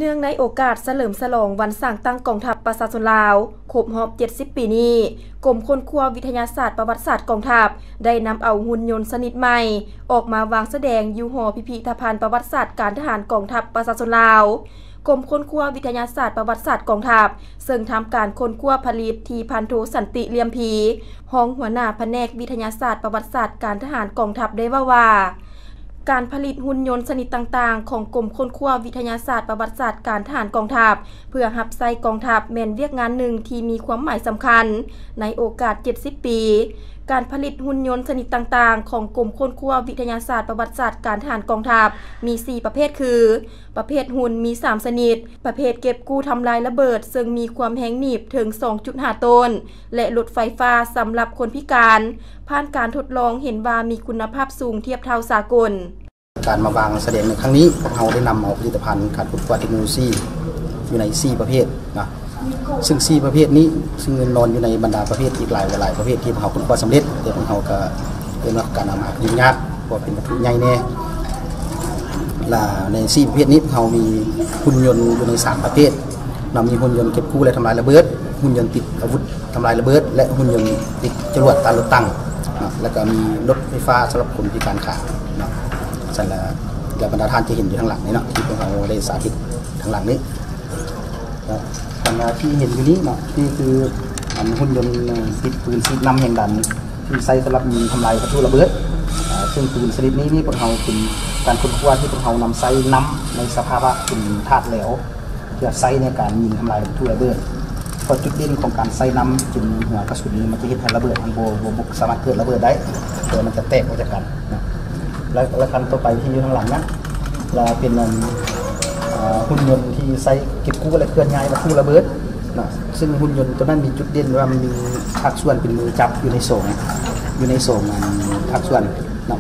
เนื่องในโอกาสเฉลิมฉลองวันสร้างตั้งกองทัพประชาชนลาวครบรอบ 70 ปีนี้กรมค้นคว้าวิทยาศาสตร์ประวัติศาสตร์กองทัพได้นำเอาหุ่นยนต์ชนิดใหม่ออกมาวางแสดงอยู่หอพิพิธภัณฑ์ประวัติศาสตร์การทหารกองทัพประชาชนลาวกรมค้นคว้าวิทยาศาสตร์ประวัติศาสตร์กองทัพซึ่งทำการค้นคว้าผลิตที่พันโทสันติเลี่ยมพีรองหัวหน้าแผนกวิทยาศาสตร์ประวัติศาสตร์การทหารกองทัพได้ว่าการผลิตหุ่นยนต์ชนิดต่างๆของกรมค้นคว้าวิทยาศาสตร์ประวัติศาสตร์การทหารกองทัพเพื่อรับใช้กองทัพแม่นเวียกงานหนึ่งที่มีความหมายสำคัญในโอกาส 70 ปีการผลิตหุ่นยนต์ชนิดต่างๆของกรมค้นคว้าวิทยาศาสตร์ประวัติศาสตร์การทหารกองทัพมี 4 ประเภทคือประเภทหุ่นมี 3 ชนิดประเภทเก็บกู้ทำลายระเบิดซึ่งมีความแรงหนีบถึง 2.5 ต้นและรถไฟฟ้าสำหรับคนพิการผ่านการทดลองเห็นว่ามีคุณภาพสูงเทียบเท่าสากลการมาวางแสดงในครั้งนี้พวกเราได้นำเอาผลิตภัณฑ์การค้นคว้าเทคโนโลยีอยู่ใน 4 ประเภทนะซึ่ง 4 ประเภทนี้ซึ่งนอนอยู่ในบรรดาประเภทอีกหลายประเภทที่พวกเราค้นคว้าสำเร็จแต่พวกเราก็เป็นการนำมาผลิตยากเพราะเป็นวัตถุใหญ่แน่ใน 4 ประเภทนี้พวกเรามีหุ่นยนต์อยู่ใน 3 ประเภทมีหุ่นยนต์เก็บกู้และทำลายระเบิดหุ่นยนต์ติดอาวุธทำลายระเบิดและหุ่นยนต์ติดจรวดตามรถตั้งแล้วก็มีรถไฟฟ้าสำหรับคนพิการขาสั่นแล้วบรรดาท่านจะเห็นอยู่ทางหลังนี้เนาะที่พวกเราได้สาธิตทางหลังนี้บรรดาที่เห็นอยู่นี้เนาะนี่คือหุ่นยนต์ติดปืนฉีดน้ำแห่งดันที่ใช้สำหรับยิงทำลายวัตถุระเบิดซึ่งปืนชนิดนี้พวกเราเป็นการค้นคว้าที่พวกเรานำใช้น้ำในสภาวะเป็นธาตุเหลวเพื่อใช้ในการยิงทำลายวัตถุระเบิดพอจุดเด่นของการใช้น้ำจนหัวกระสุนมันจะเห็นให้ระเบิดมันโบสามารถเกิดระเบิดได้แต่มันจะแตกออกจากกันและคันต่อไปที่อยู่ข้างหลังนั้นเป็นหุ่นยนต์ที่ใช้เก็บกู้และเคลื่อนย้ายวัตถุระเบิดซึ่งหุ่นยนต์ตัวนั้นมีจุดเด่นว่ามันมีภาคส่วนเป็นมือจับอยู่ในโซ่ภาคส่วน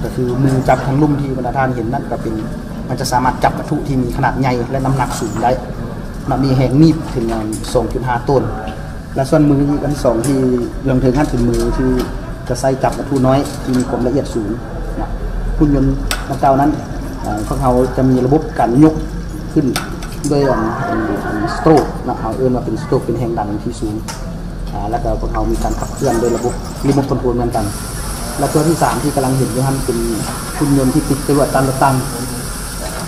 ก็คือมือจับทั้งลุ่มที่บรรดาท่านเห็นนั่นก็เป็นมันจะสามารถจับวัตถุที่มีขนาดใหญ่และน้ำหนักสูงได้มีแหงหนีบถึง 2.5 ต้นและส่วนมืออีกอัน2ที่ยังถึงขั้นถึงมือที่จะใช้จับวัตถุน้อยที่มีความละเอียดสูงหุ่นยนต์ดังกล่าวนั้นพวกเขาจะมีระบบการยกขึ้นด้วยสโตรกเขาเอื้อนว่าเป็นสโตรกเป็นแรงดันที่สูงแล้วก็พวกเขามีการขับเคลื่อนโดยระบบรีโมทคอนโทรลเหมือนกันและตัวที่3ที่กำลังเห็นอยู่นั้นเป็นหุ่นยนต์ที่ติดจรวดตามระตั้ง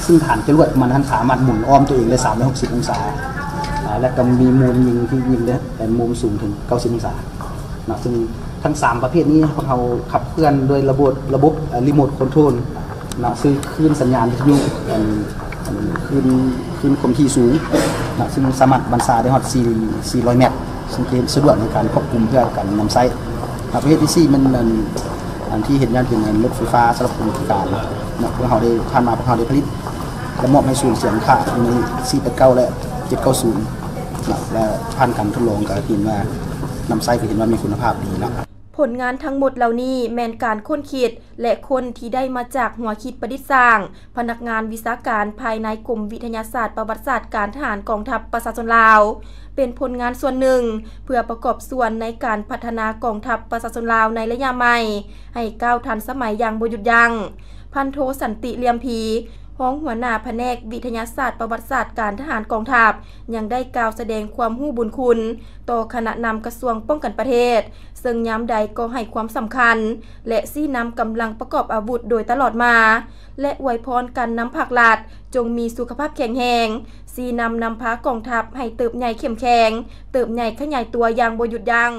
ซึ่งฐานจรวดมันสามารถหมุนอ้อมตัวเองได้360 องศาและก็มีมุมยิงที่ยิงได้แต่มุมสูงถึง90 องศาซึ่งทั้ง 3 ประเภทนี้พวกเราขับเคลื่อนโดยระบบรีโมทคอนโทรลซึ่งคลื่นสัญญาณวิทยุคลื่นคมที่สูงซึ่งสามารถบรรษาได้ฮอด400 เมตรซึ่งเป็นสะดวกในการควบคุมเพื่อการนำใช้ประเภทที่4มันที่เห็นงานเป็นรถไฟฟ้าสำหรับคนพิการพวกเราได้ผ่านมาพวกเราได้ผลิตและมอบให้ศูนย์เสียงข่าวใน489และ790และผ่านการทดลองก็เห็นว่านำใช้ก็เห็นว่ามีคุณภาพดีผลงานทั้งหมดเหล่านี้แม่นการค้นคิดและคนที่ได้มาจากหัวคิดประดิษฐ์สร้างพนักงานวิชาการภายในกรมวิทยาศาสตร์ประวัติศาสตร์การทหารกองทัพประชาชนลาวเป็นผลงานส่วนหนึ่งเพื่อประกอบส่วนในการพัฒนากองทัพประชาชนลาวในระยะใหม่ให้ก้าวทันสมัยอย่างบ่หยุดยั้งพันโทสันติเลี่ยมพีรองหัวหน้าแผนกวิทยาศาสตร์ประวัติศาสตร์การทหารกองทัพยังได้กล่าวแสดงความรู้บุญคุณต่อคณะนำกระทรวงป้องกันประเทศซึ่งยามใดก็ให้ความสำคัญและซี่นำกำลังประกอบอาวุธโดยตลอดมาและอวยพรกันนำภาครัฐจงมีสุขภาพแข็งแรงซี่นำพากองทัพให้เติบใหญ่เข้มแข็งเติบใหญ่ขยายตัวอย่างบ่หยุดยั้ง